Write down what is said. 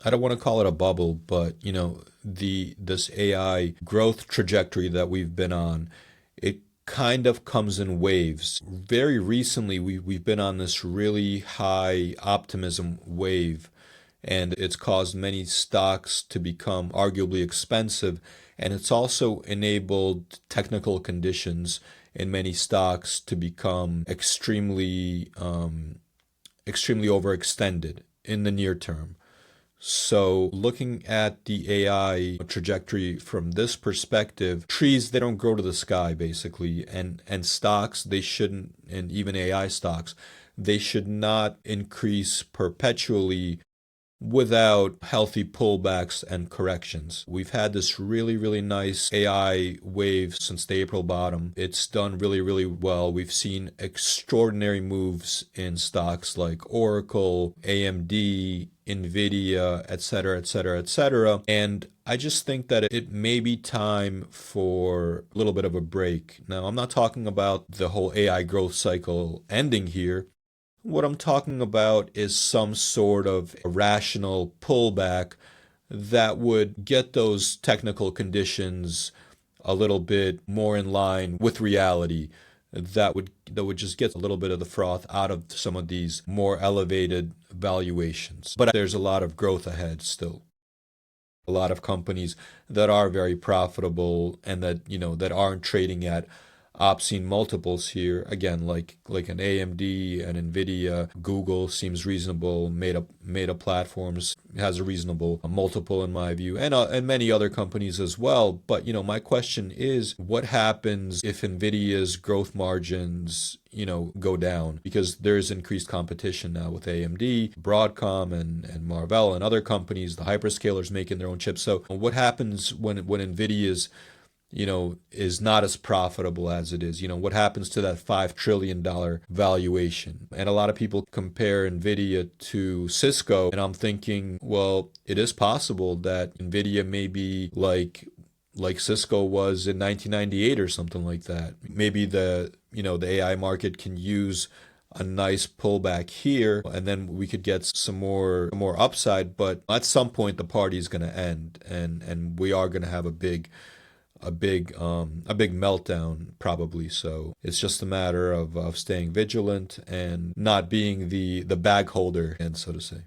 I don't want to call it a bubble, but this AI growth trajectory that we've been on, it kind of comes in waves. Very recently, we've been on this really high optimism wave, and it's caused many stocks to become arguably expensive, and it's also enabled technical conditions in many stocks to become extremely overextended in the near term. So looking at the AI trajectory from this perspective, trees, they don't grow to the sky basically, and stocks, they shouldn't, and even AI stocks, they should not increase perpetually without healthy pullbacks and corrections. We've had this really, really nice AI wave since the April bottom. It's done really, really well. We've seen extraordinary moves in stocks like Oracle, AMD, Nvidia, et cetera, et cetera, et cetera. And I just think that it may be time for a little bit of a break. Now, I'm not talking about the whole AI growth cycle ending here. What I'm talking about is some sort of rational pullback that would get those technical conditions a little bit more in line with reality. That would just get a little bit of the froth out of some of these more elevated valuations. But there's a lot of growth ahead still. A lot of companies that are very profitable and that aren't trading at obscene multiples here. Again, like an AMD, an Nvidia, Google seems reasonable. Meta Platforms has a reasonable multiple in my view, and many other companies as well. But my question is, what happens if Nvidia's growth margins go down, because there's increased competition now with AMD, Broadcom, and Marvell and other companies, the hyperscalers making their own chips. So what happens when Nvidia's is not as profitable as it is? What happens to that $5 trillion valuation? And a lot of people compare Nvidia to Cisco, and I'm thinking, well, it is possible that Nvidia may be like Cisco was in 1998 or something like that. Maybe the AI market can use a nice pullback here, and then we could get some more upside. But at some point, the party is going to end, and we are going to have a big meltdown probably. So it's just a matter of staying vigilant and not being the bag holder, and so to say.